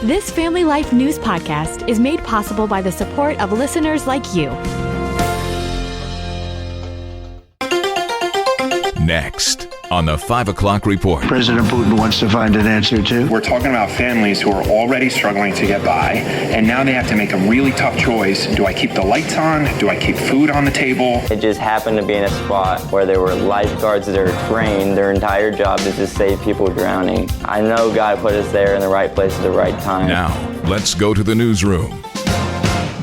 This Family Life News podcast is made possible by the support of listeners like you. Next on the 5 o'clock report. President Putin wants to find an answer to. We're talking about families who are already struggling to get by, and now they have to make a really tough choice. Do I keep the lights on? Do I keep food on the table? It just happened to be in a spot where there were lifeguards that are trained. Their entire job is to save people drowning. I know God put us there in the right place at the right time. Now, let's go to the newsroom.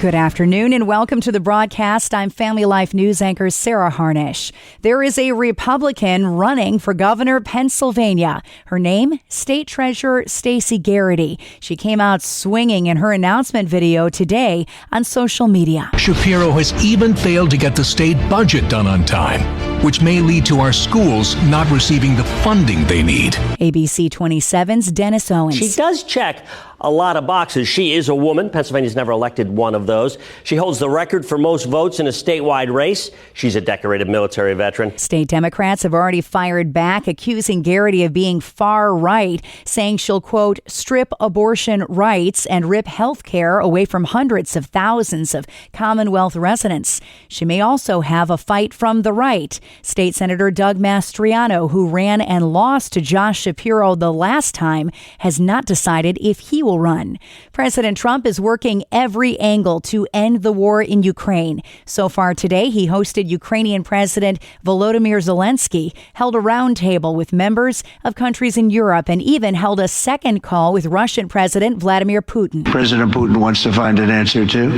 Good afternoon and welcome to the broadcast. I'm Family Life News anchor Sarah Harnish. There is a Republican running for governor of Pennsylvania. Her name, State Treasurer Stacey Garrity. She came out swinging in her announcement video today on social media. Shapiro has even failed to get the state budget done on time, which may lead to our schools not receiving the funding they need. ABC 27's Dennis Owens. She does check a lot of boxes. She is a woman. Pennsylvania's never elected one of those. She holds the record for most votes in a statewide race. She's a decorated military veteran. State Democrats have already fired back, accusing Garrity of being far right, saying she'll, quote, strip abortion rights and rip health care away from hundreds of thousands of Commonwealth residents. She may also have a fight from the right. State Senator Doug Mastriano, who ran and lost to Josh Shapiro the last time, has not decided if he will run. President Trump is working every angle to end the war in Ukraine. So far today, he hosted Ukrainian President Volodymyr Zelensky, held a roundtable with members of countries in Europe, and even held a second call with Russian President Vladimir Putin. President Putin wants to find an answer to,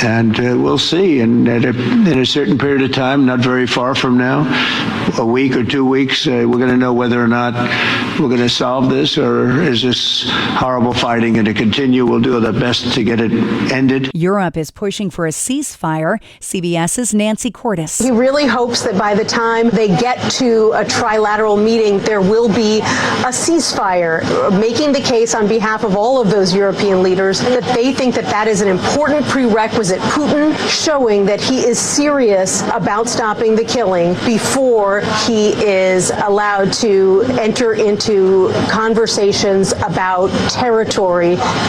and we'll see. And in a certain period of time, not very far from now, a week or 2 weeks, we're going to know whether or not we're going to solve this, or is this horrible fighting going to continue. We'll do the best to get it ended. Europe is pushing for a ceasefire. CBS's Nancy Cordes. He really hopes that by the time they get to a trilateral meeting, there will be a ceasefire, making the case on behalf of all of those European leaders that they think that that is an important prerequisite. Putin showing that he is serious about stopping the killing before he is allowed to enter into conversations about territory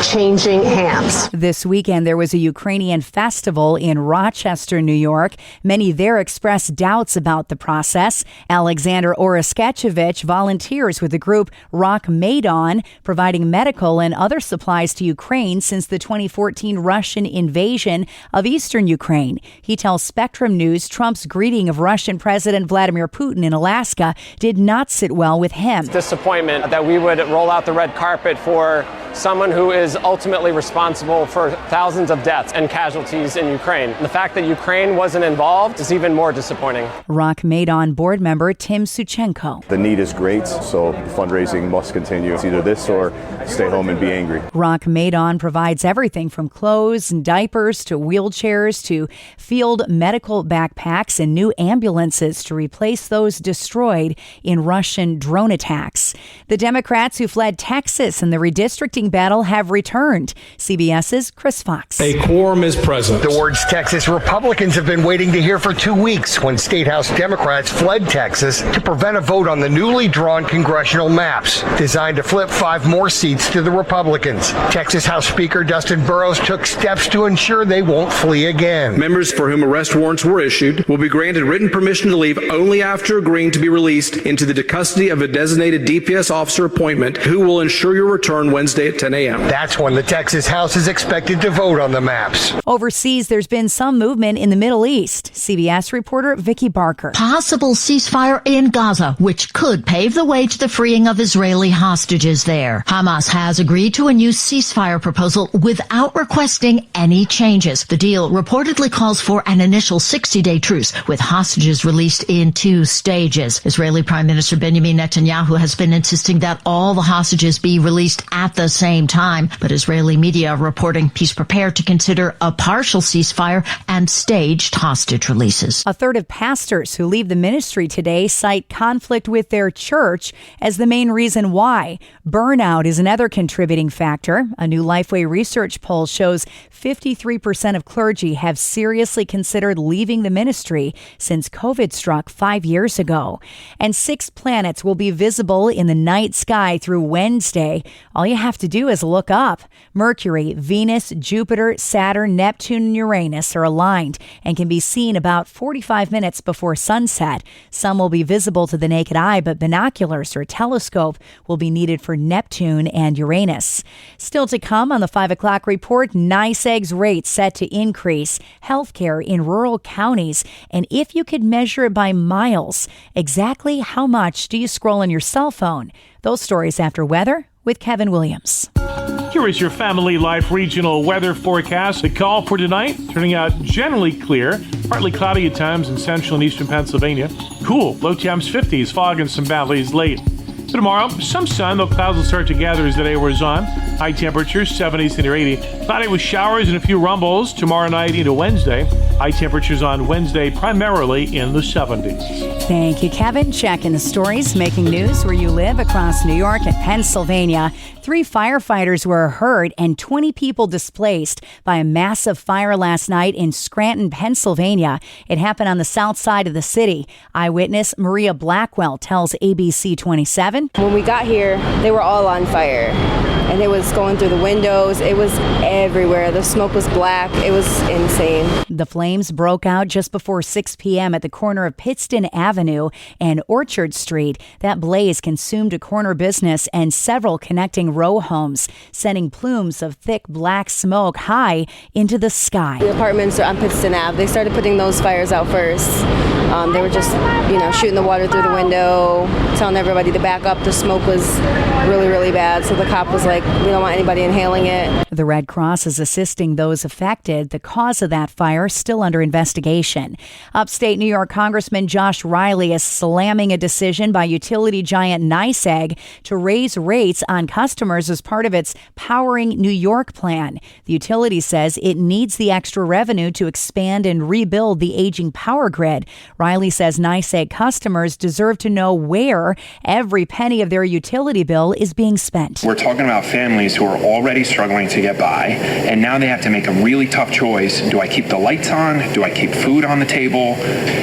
changing hands. This weekend, there was a Ukrainian festival in Rochester, New York. Many there expressed doubts about the process. Alexander Oraskevich volunteers with the group Rock Maidan, providing medical and other supplies to Ukraine since the 2014 Russian invasion of eastern Ukraine. He tells Spectrum News Trump's greeting of Russian President Vladimir Putin in Alaska did not sit well with him. Disappointment that we would roll out the red carpet for someone who is ultimately responsible for thousands of deaths and casualties in Ukraine. The fact that Ukraine wasn't involved is even more disappointing. Rock Maidan board member Tim Suchenko. The need is great, so fundraising must continue. It's either this or stay home and be angry. Rock Maidan provides everything from clothes and diapers to wheelchairs to field medical backpacks and new ambulances to replace those destroyed in Russian drone attacks. The Democrats who fled Texas in the redistricting battle have returned. CBS's Chris Fox. A quorum is present. The words Texas Republicans have been waiting to hear for 2 weeks when State House Democrats fled Texas to prevent a vote on the newly drawn congressional maps designed to flip 5 more seats to the Republicans. Texas House Speaker Dustin Burrows took steps to ensure they won't flee again. Members for whom arrest warrants were issued will be granted written permission to leave only after agreeing to be released into the custody of a designated DPS officer appointment who will ensure your return Wednesday at 10 a.m. That's when the Texas House is expected to vote on the maps. Overseas, there's been some movement in the Middle East. CBS reporter Vicky Barker. Possible ceasefire in Gaza, which could pave the way to the freeing of Israeli hostages there. Hamas has agreed to a new ceasefire proposal without requesting any changes. The deal reportedly calls for an initial 60-day truce with hostages released in 2 stages. Israeli Prime Minister Benjamin Netanyahu has been insisting that all the hostages be released at the same time, but Israeli media reporting he's prepared to consider a partial ceasefire and staged hostage releases. A third of pastors who leave the ministry today cite conflict with their church as the main reason why. Burnout is another contributing factor. A new Lifeway research poll shows 53% of clergy have seriously considered leaving the ministry since COVID struck 5 years ago. And 6 planets will be visible in the night sky through Wednesday. All you have to do is look up. Mercury, Venus, Jupiter, Saturn, Neptune, and Uranus are aligned and can be seen about 45 minutes before sunset. Some will be visible to the naked eye, but binoculars or a telescope will be needed for Neptune and Uranus. Still to come on the 5 o'clock report, NYSEG's rates set to increase, healthcare in rural counties, and if you could measure it by miles, exactly how much do you scroll on your cell phone? Those stories after weather with Kevin Williams. Here is your Family Life regional weather forecast. The call for tonight turning out generally clear, partly cloudy at times in central and eastern Pennsylvania. Cool, low temps 50s, fog and some valleys late. For tomorrow, some sun, though clouds will start to gather as the day wears on. High temperatures, 70s to near 80. Cloudy with showers and a few rumbles tomorrow night into Wednesday. High temperatures on Wednesday primarily in the 70s. Thank you, Kevin. Checking the stories, making news where you live across New York and Pennsylvania. 3 firefighters were hurt and 20 people displaced by a massive fire last night in Scranton, Pennsylvania. It happened on the south side of the city. Eyewitness Maria Blackwell tells ABC 27. When we got here, they were all on fire. And it was going through the windows. It was everywhere. The smoke was black. It was insane. The flames broke out just before 6 p.m. at the corner of Pittston Avenue and Orchard Street. That blaze consumed a corner business and several connecting row homes, sending plumes of thick black smoke high into the sky. The apartments are on Pittston Ave. They started putting those fires out first. They were just, shooting the water through the window, telling everybody to back up. The smoke was really, really bad. So the cop was like, we don't want anybody inhaling it. The Red Cross is assisting those affected. The cause of that fire still under investigation. Upstate New York Congressman Josh Riley is slamming a decision by utility giant NYSEG to raise rates on customers as part of its Powering New York plan. The utility says it needs the extra revenue to expand and rebuild the aging power grid. Riley says NYSEG customers deserve to know where every penny of their utility bill is being spent. We're talking about families who are already struggling to get by, and now they have to make a really tough choice. Do I keep the lights on? Do I keep food on the table?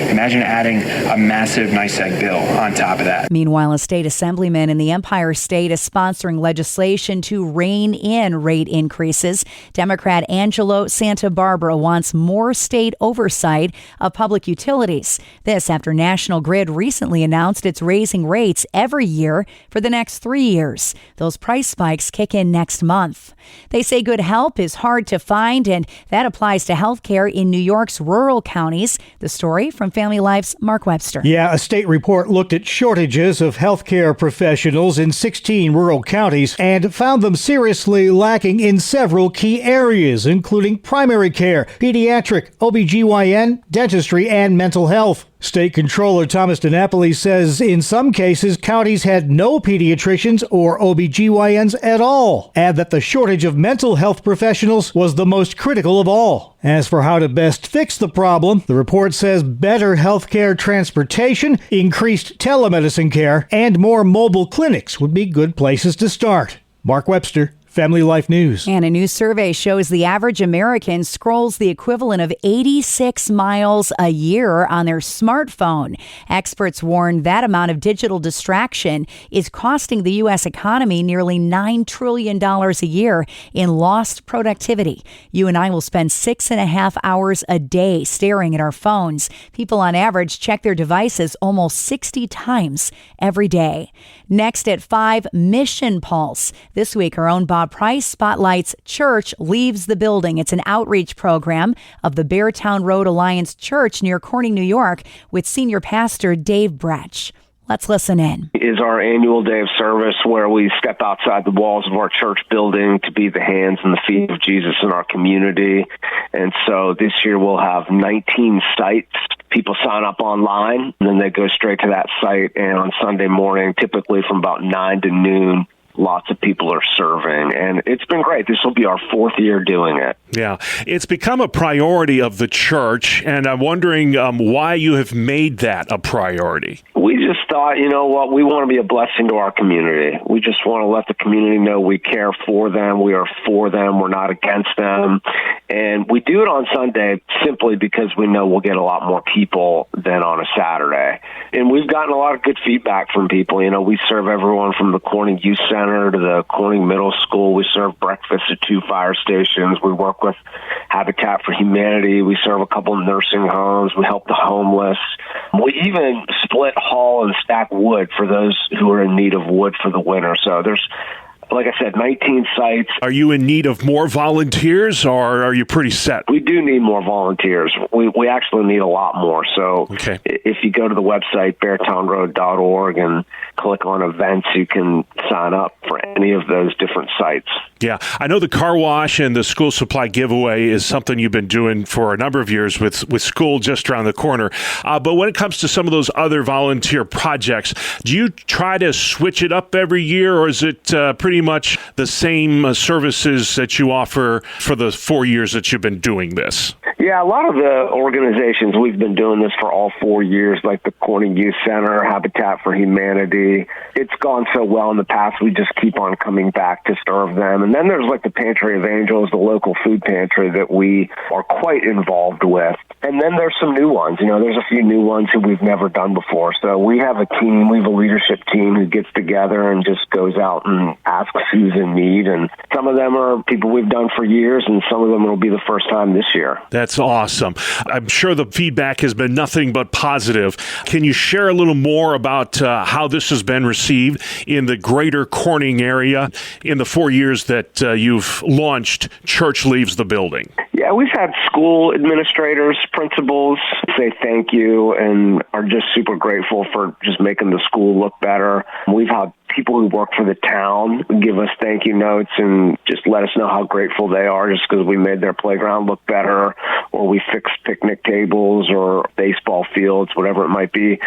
Imagine adding a massive NYSEG bill on top of that. Meanwhile, a state assemblyman in the Empire State is sponsoring legislation to rein in rate increases. Democrat Angelo Santa Barbara wants more state oversight of public utilities. This after National Grid recently announced it's raising rates every year for the next 3 years. Those price spikes kick in next month. They say good help is hard to find, and that applies to healthcare in New York's rural counties. The story from Family Life's Mark Webster. Yeah, a state report looked at shortages of healthcare professionals in 16 rural counties and found them seriously lacking in several key areas, including primary care, pediatric, OBGYN, dentistry, and mental health. State Controller Thomas DiNapoli says in some cases, counties had no pediatricians or OBGYNs at all, and that the shortage of mental health professionals was the most critical of all. As for how to best fix the problem, the report says better healthcare transportation, increased telemedicine care, and more mobile clinics would be good places to start. Mark Webster, Family Life News. And a new survey shows the average American scrolls the equivalent of 86 miles a year on their smartphone. Experts warn that amount of digital distraction is costing the U.S. economy nearly $9 trillion a year in lost productivity. You and I will spend 6.5 hours a day staring at our phones. People on average check their devices almost 60 times every day. Next at 5, Mission Pulse. This week, our own Bob Price spotlights Church Leaves the Building. It's an outreach program of the Beartown Road Alliance Church near Corning, New York, with senior pastor Dave Bretsch. Let's listen in. Is our annual day of service where we step outside the walls of our church building to be the hands and the feet of Jesus in our community. And so this year we'll have 19 sites. People sign up online, and then they go straight to that site. And on Sunday morning, typically from about 9 to noon, lots of people are serving, and it's been great. This will be our 4th year doing it. Yeah, it's become a priority of the church, and I'm wondering why you have made that a priority. We just thought, you know what, we want to be a blessing to our community. We just want to let the community know we care for them, we are for them, we're not against them. And we do it on Sunday simply because we know we'll get a lot more people than on a Saturday. And we've gotten a lot of good feedback from people. You know, we serve everyone from the Corning Youth Center to the Corning Middle School. We serve breakfast at 2 fire stations. We work with Habitat for Humanity. We serve a couple of nursing homes. We help the homeless. We even split, haul, and stack wood for those who are in need of wood for the winter. So there's, like I said, 19 sites. Are you in need of more volunteers, or are you pretty set? We do need more volunteers. We actually need a lot more. So if you go to the website, beartownroad.org, and click on events, you can sign up for any of those different sites. Yeah, I know the car wash and the school supply giveaway is something you've been doing for a number of years with school just around the corner. But when it comes to some of those other volunteer projects, do you try to switch it up every year, or is it pretty much the same services that you offer for the 4 years that you've been doing this? Yeah, a lot of the organizations, we've been doing this for all 4 years, like the Corning Youth Center, Habitat for Humanity. It's gone so well in the past, we just keep on coming back to serve them. And then there's like the Pantry of Angels, the local food pantry that we are quite involved with. And then there's some new ones. You know, there's a few new ones who we've never done before. So we have a team, we have a leadership team who gets together and just goes out and asks who's in need. And some of them are people we've done for years, and some of them will be the first time this year. That's awesome. I'm sure the feedback has been nothing but positive. Can you share a little more about how this has been received in the greater Corning area in the 4 years that you've launched Church Leaves the Building? Yeah, we've had school administrators, principals say thank you and are just super grateful for just making the school look better. We've had people who work for the town give us thank you notes and just let us know how grateful they are just because we made their playground look better, or we fixed picnic tables or baseball fields, whatever it might be.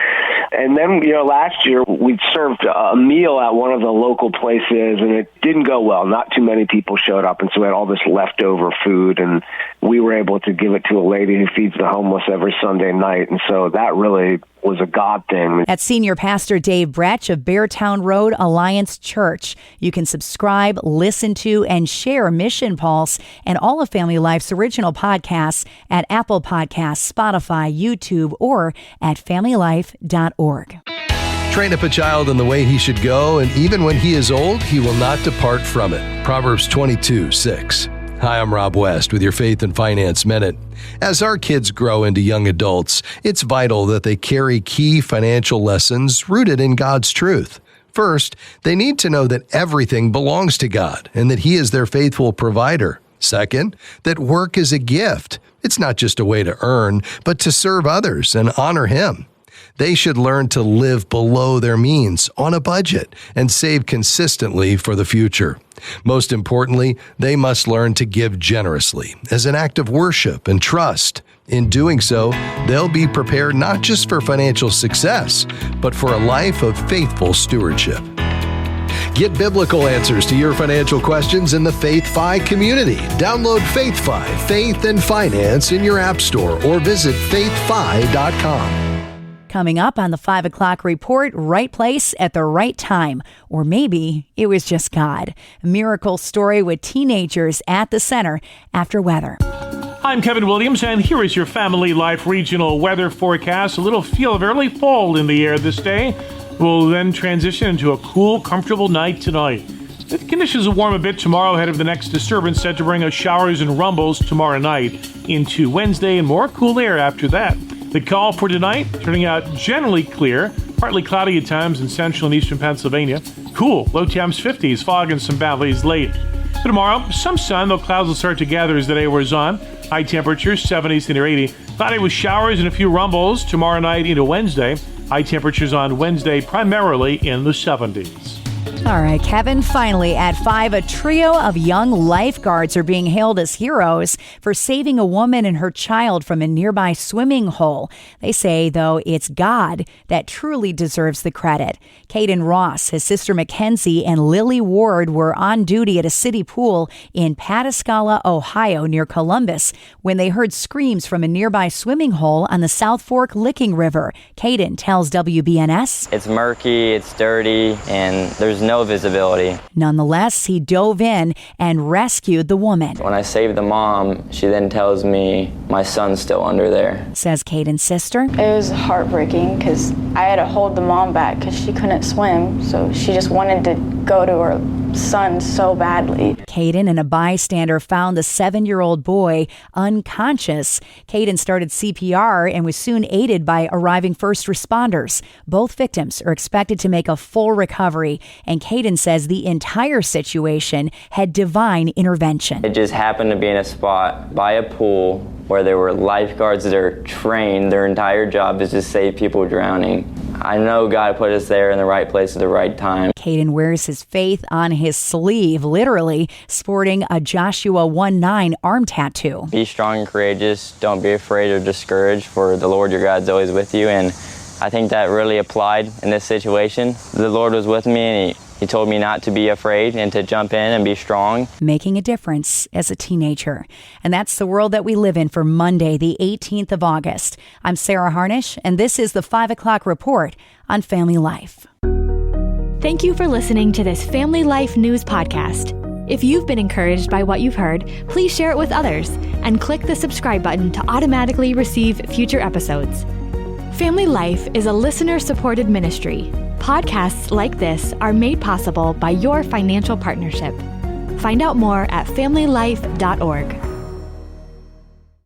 And then, you know, last year we served a meal at one of the local places and it didn't go well. Not too many people showed up, and so we had all this leftover food, and we were able to give it to a lady who feeds the homeless every Sunday night. And so that really was a God thing. That's Senior Pastor Dave Bretsch of Beartown Road Alliance Church. You can subscribe, listen to, and share Mission Pulse and all of Family Life's original podcasts at Apple Podcasts, Spotify, YouTube, or at familylife.org. Train up a child in the way he should go, and even when he is old, he will not depart from it. Proverbs 22:6. Hi, I'm Rob West with your Faith and Finance Minute. As our kids grow into young adults, it's vital that they carry key financial lessons rooted in God's truth. First, they need to know that everything belongs to God and that He is their faithful provider. Second, that work is a gift. It's not just a way to earn, but to serve others and honor Him. They should learn to live below their means, on a budget, and save consistently for the future. Most importantly, they must learn to give generously as an act of worship and trust. In doing so, they'll be prepared not just for financial success, but for a life of faithful stewardship. Get biblical answers to your financial questions in the Faith Fi community. Download Faith Fi, Faith and Finance in your app store or visit faithfi.com. Coming up on the 5 o'clock report, right place at the right time. Or maybe it was just God. A miracle story with teenagers at the center after weather. I'm Kevin Williams, and here is your Family Life regional weather forecast. A little feel of early fall in the air this day. We'll then transition into a cool, comfortable night tonight. The conditions will warm a bit tomorrow ahead of the next disturbance set to bring us showers and rumbles tomorrow night into Wednesday and more cool air after that. The call for tonight, turning out generally clear, partly cloudy at times in central and eastern Pennsylvania. Cool, low temps 50s, fog and some valleys late. For tomorrow, some sun, though clouds will start to gather as the day wears on. High temperatures, 70s to near 80. Friday with showers and a few rumbles. Tomorrow night into Wednesday. High temperatures on Wednesday primarily in the 70s. All right, Kevin, finally at 5, a trio of young lifeguards are being hailed as heroes for saving a woman and her child from a nearby swimming hole. They say, though, it's God that truly deserves the credit. Caden Ross, his sister Mackenzie, and Lily Ward were on duty at a city pool in Pataskala, Ohio, near Columbus, when they heard screams from a nearby swimming hole on the South Fork Licking River. Caden tells WBNS. It's murky, it's dirty, and there's no visibility. Nonetheless, he dove in and rescued the woman. When I saved the mom, she then tells me my son's still under there. Says Caden's sister. It was heartbreaking because I had to hold the mom back because she couldn't swim, so she just wanted to go to her son so badly. Caden and a bystander found the 7-year-old boy unconscious. Caden started CPR and was soon aided by arriving first responders. Both victims are expected to make a full recovery, and Caden says the entire situation had divine intervention. It just happened to be in a spot by a pool where there were lifeguards that are trained. Their entire job is to save people drowning. I know God put us there in the right place at the right time. Caden wears his faith on his sleeve, literally, sporting a Joshua 1:9 arm tattoo. Be strong and courageous. Don't be afraid or discouraged, for the Lord your God's always with you. And I think that really applied in this situation. The Lord was with me, and He told me not to be afraid and to jump in and be strong. Making a difference as a teenager. And that's the world that we live in for Monday, the 18th of August. I'm Sarah Harnish, and this is the 5 o'clock report on Family Life. Thank you for listening to this Family Life News podcast. If you've been encouraged by what you've heard, please share it with others and click the subscribe button to automatically receive future episodes. Family Life is a listener-supported ministry. Podcasts like this are made possible by your financial partnership. Find out more at familylife.org.